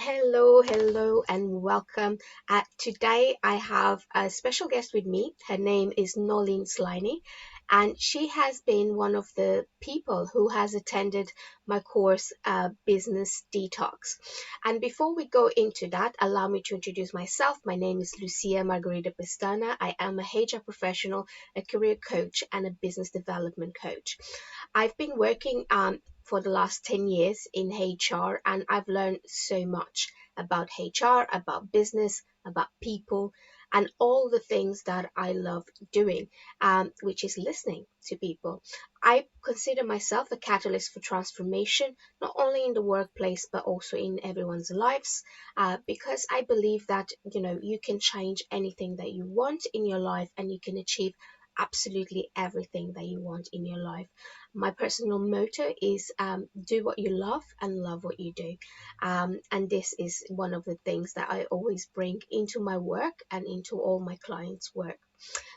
Hello, and welcome. Today I have a special guest with me. Her name is Noleen Sliney, and she has been one of the people who has attended my course, Business Detox. And before we go into that, allow me to introduce myself. My name is Lucia Margarita Pestana. I am a HR professional, a career coach, and a business development coach. I've been working for the last 10 years in HR, and I've learned so much about HR, about business, about people, and all the things that I love doing, which is listening to people. I consider myself a catalyst for transformation, not only in the workplace, but also in everyone's lives, because I believe that, you can change anything that you want in your life and you can achieve absolutely everything that you want in your life. My personal motto is do what you love and love what you do. And this is one of the things that I always bring into my work and into all my clients' work.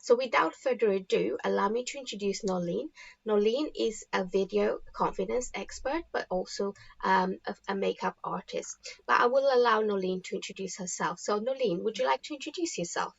So without further ado, allow me to introduce Noleen. Noleen is a video confidence expert, but also a makeup artist. But I will allow Noleen to introduce herself. So Noleen, would you like to introduce yourself?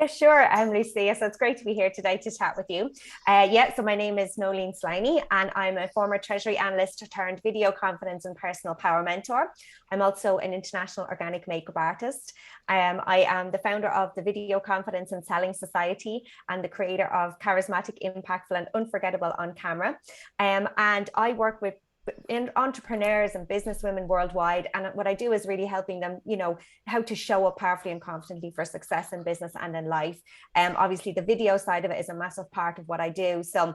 Yeah, sure. I'm Lucia. So it's great to be here today to chat with you. So my name is Noleen Sliney, and I'm a former Treasury analyst turned video confidence and personal power mentor. I'm also an international organic makeup artist. I am the founder of the Video Confidence and Selling Society and the creator of Charismatic, Impactful, and Unforgettable on Camera. And I work with entrepreneurs and business women worldwide, and what I do is really helping them how to show up powerfully and confidently for success in business and in life. Obviously the video side of it is a massive part of what I do. So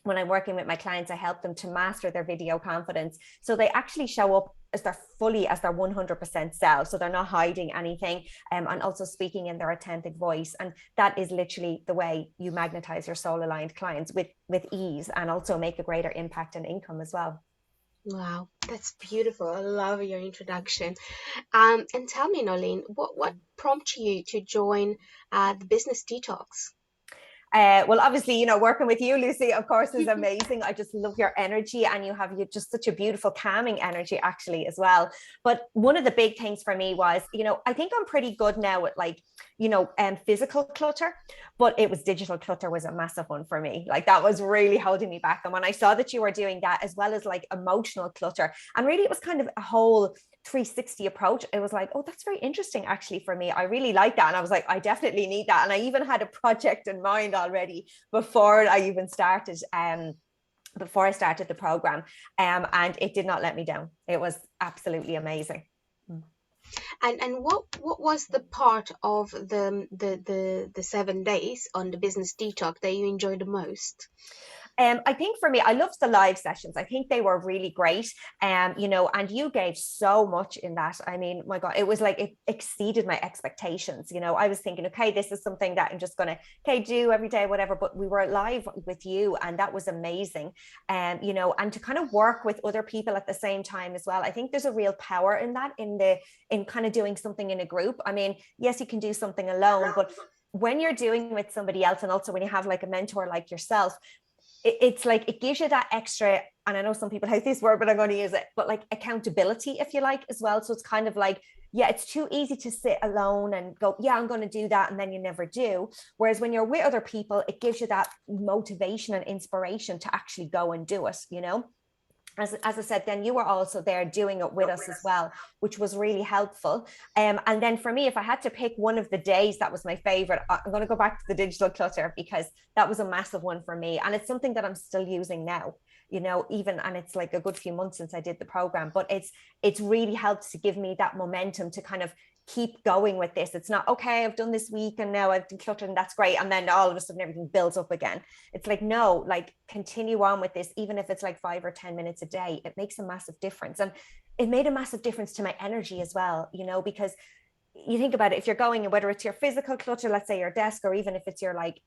when I'm working with my clients, I help them to master their video confidence so they actually show up as their 100% self. So they're not hiding anything, and also speaking in their authentic voice. And that is literally the way you magnetize your soul aligned clients with ease, and also make a greater impact and income as well. Wow, that's beautiful. I love your introduction. And tell me, Noleen, what prompted you to join the Business Detox? Well, obviously, working with you, Lucy, of course, is amazing. I just love your energy, and you just such a beautiful, calming energy, actually, as well. But one of the big things for me was, I think I'm pretty good now at physical clutter, but it was digital clutter was a massive one for me. Like that was really holding me back. And when I saw that you were doing that, as well as like emotional clutter, and really it was kind of a whole 360 approach, it was like, oh, that's very interesting actually for me. I really like that. And I was like, I definitely need that. And I even had a project in mind already before I even started before I started the program, and it did not let me down. It was absolutely amazing. And what was the part of the 7 days on the Business Detox that you enjoyed the most? I think for me, I loved the live sessions. I think they were really great. And you gave so much in that. I mean, my God, it was like it exceeded my expectations. I was thinking, okay, this is something that I'm just gonna do every day, whatever. But we were live with you, and that was amazing. And and to kind of work with other people at the same time as well. I think there's a real power in that, in kind of doing something in a group. I mean, yes, you can do something alone, but when you're doing with somebody else, and also when you have like a mentor like yourself, it's like it gives you that extra, and I know some people hate this word, but I'm going to use it, but like accountability, if you like, as well. So it's kind of like, yeah, it's too easy to sit alone and go, yeah, I'm going to do that, and then you never do. Whereas when you're with other people, it gives you that motivation and inspiration to actually go and do it, as I said, then you were also there doing it with us as well, which was really helpful. And then for me, if I had to pick one of the days that was my favorite, I'm going to go back to the digital clutter, because that was a massive one for me. And it's something that I'm still using now, and it's like a good few months since I did the program, but it's really helped to give me that momentum to kind of keep going with this. It's not, okay, I've done this week and now I've decluttered and that's great, and then all of a sudden everything builds up again. It's like, no, like continue on with this, even if it's like 5 or 10 minutes a day. It makes a massive difference. And it made a massive difference to my energy as well, because you think about it, if you're going, and whether it's your physical clutter, let's say your desk, or even if it's your, like,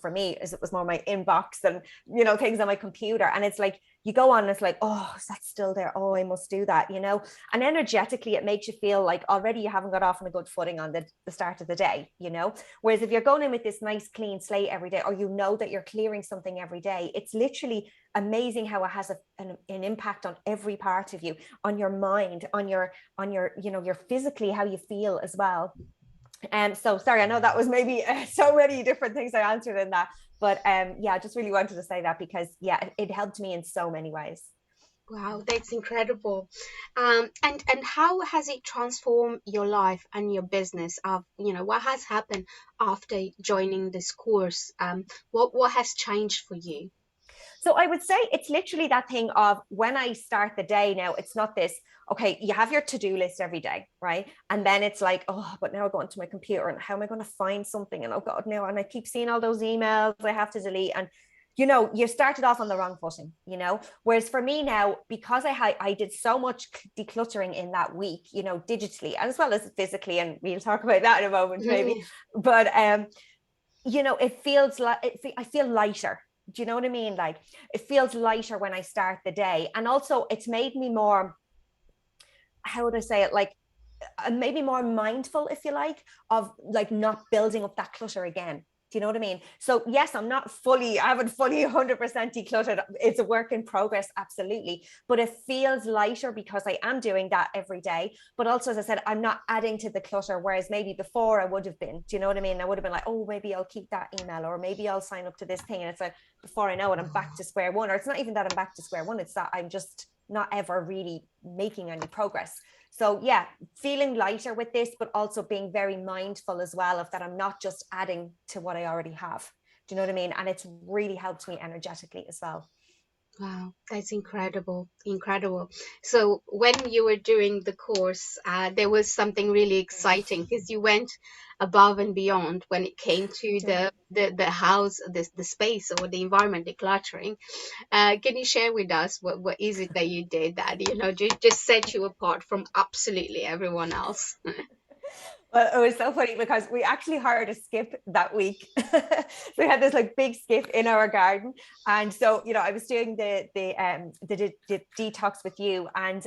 for me, it was more my inbox and, things on my computer. And it's like, you go on and it's like, oh, that's still there. Oh, I must do that, you know? And energetically, it makes you feel like already you haven't got off on a good footing on the start of the day, you know? Whereas if you're going in with this nice clean slate every day, or you know that you're clearing something every day, it's literally amazing how it has an impact on every part of you, on your mind, on your, you know, your physically, how you feel as well. So sorry, I know that was maybe so many different things I answered in that, but yeah, I just really wanted to say that because yeah, it helped me in so many ways. Wow, that's incredible. And how has it transformed your life and your business? What has happened after joining this course? What has changed for you? So I would say it's literally that thing of when I start the day now, it's not this, okay, you have your to-do list every day, right? And then it's like, oh, but now I go into my computer and how am I going to find something? And oh God, no. And I keep seeing all those emails I have to delete. And you know, you started off on the wrong footing, you know. Whereas for me now, because I did so much decluttering in that week, you know, digitally as well as physically, and we'll talk about that in a moment, maybe. But you know, it feels like I feel lighter. Do you know what I mean? Like it feels lighter when I start the day. And also it's made me more, how would I say it? Like maybe more mindful, if you like, of like not building up that clutter again. Do you know what I mean? So yes, I haven't fully 100% decluttered. It's a work in progress, absolutely. But it feels lighter because I am doing that every day. But also, as I said, I'm not adding to the clutter, whereas maybe before I would have been. Do you know what I mean? I would have been like, oh, maybe I'll keep that email, or maybe I'll sign up to this thing. And it's like, before I know it, I'm back to square one. Or it's not even that I'm back to square one. It's that I'm just not ever really making any progress. So yeah, feeling lighter with this, but also being very mindful as well of that I'm not just adding to what I already have. Do you know what I mean? And it's really helped me energetically as well. Wow, that's incredible, incredible. So when you were doing the course, there was something really exciting because you went above and beyond when it came to Yeah. the house, the space or the environment decluttering. Can you share with us what is it that you did that, just set you apart from absolutely everyone else? Well, it was so funny because we actually hired a skip that week. So we had this like big skip in our garden, and so you know I was doing the detox with you, and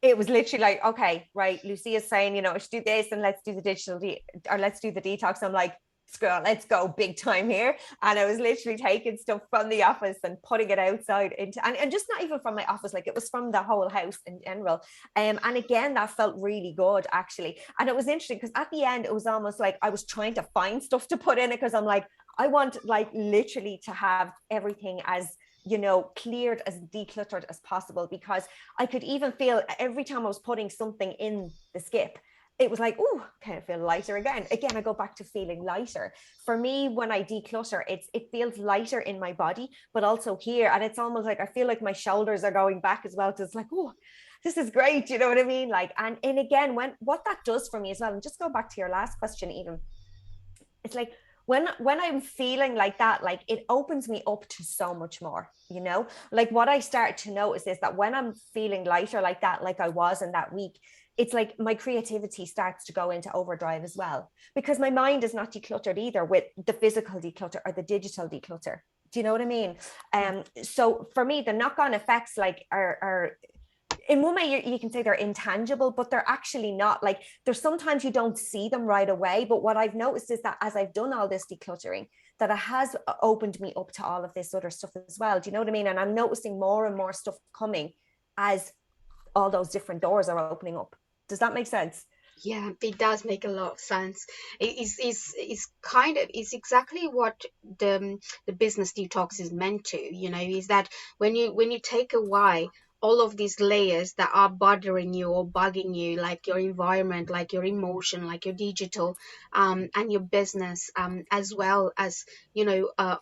it was literally like, okay, right, Lucia's saying, you know, I should do this and let's do the or let's do the detox. I'm like, girl, let's go big time here. And I was literally taking stuff from the office and putting it outside into, and just not even from my office, like it was from the whole house in general. And again, that felt really good actually. And it was interesting because at the end, it was almost like I was trying to find stuff to put in it because I'm like, I want like literally to have everything as, you know, cleared, as decluttered as possible, because I could even feel every time I was putting something in the skip, it was like, oh, kind of feel lighter again. Again, I go back to feeling lighter. For me, when I declutter, it feels lighter in my body, but also here. And it's almost like I feel like my shoulders are going back as well. Because it's like, oh, this is great. You know what I mean? Like, and again, what that does for me as well, and just go back to your last question, even, it's like when I'm feeling like that, like it opens me up to so much more, you know. Like what I start to notice is that when I'm feeling lighter like that, like I was in that week, it's like my creativity starts to go into overdrive as well, because my mind is not decluttered either with the physical declutter or the digital declutter. Do you know what I mean? So for me, the knock-on effects like are in one way you can say they're intangible, but they're actually not. Like there's sometimes you don't see them right away, but what I've noticed is that as I've done all this decluttering, that it has opened me up to all of this other stuff as well. Do you know what I mean? And I'm noticing more and more stuff coming as all those different doors are opening up. Does that make sense? Yeah, it does make a lot of sense. It's exactly what the business detox is meant to, is that when you take away all of these layers that are bothering you or bugging you, like your environment, like your emotion, like your digital, and your business, as well as,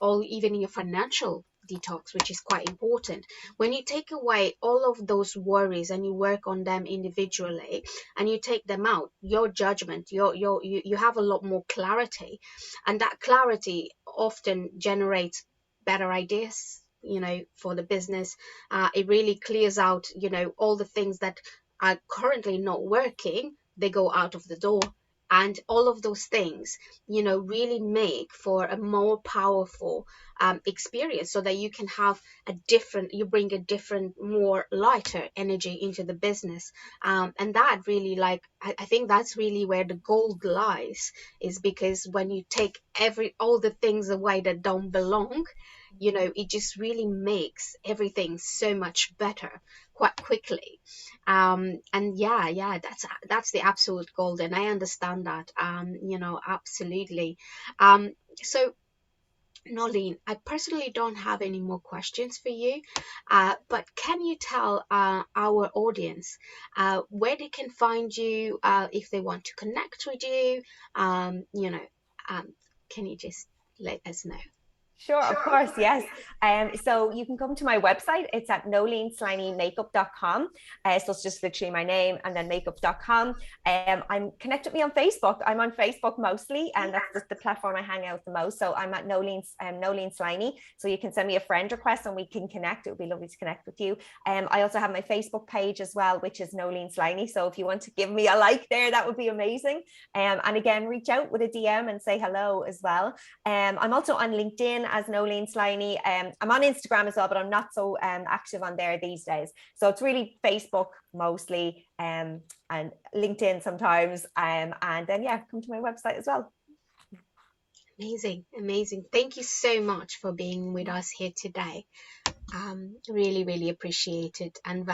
all even your financial detox, which is quite important. When you take away all of those worries and you work on them individually, and you take them out, your judgment, you have a lot more clarity, and that clarity often generates better ideas, for the business. It really clears out, all the things that are currently not working. They go out of the door, And all of those things, really make for a more powerful experience, so that you can have you bring a different, more lighter energy into the business. And that really, like, I think that's really where the gold lies, is because when you take all the things away that don't belong, it just really makes everything so much better quite quickly. And yeah, that's the absolute gold, and I understand that, absolutely. So Noleen, I personally don't have any more questions for you, but can you tell our audience where they can find you if they want to connect with you? Um, can you just let us know? Sure, of course, yes. So you can come to my website. It's at noleenslinymakeup.com. So it's just literally my name and then makeup.com. I'm connect with me on Facebook. I'm on Facebook mostly, and that's the platform I hang out the most. So I'm at Noleen Sliney. So you can send me a friend request and we can connect. It would be lovely to connect with you. I also have my Facebook page as well, which is Noleen Sliney. So if you want to give me a like there, that would be amazing. And again, reach out with a DM and say hello as well. I'm also on LinkedIn as Noleen Sliney. I'm on Instagram as well, but I'm not so active on there these days. So it's really Facebook mostly, and LinkedIn sometimes. And then, yeah, come to my website as well. Amazing, amazing. Thank you so much for being with us here today. Really, really appreciate it and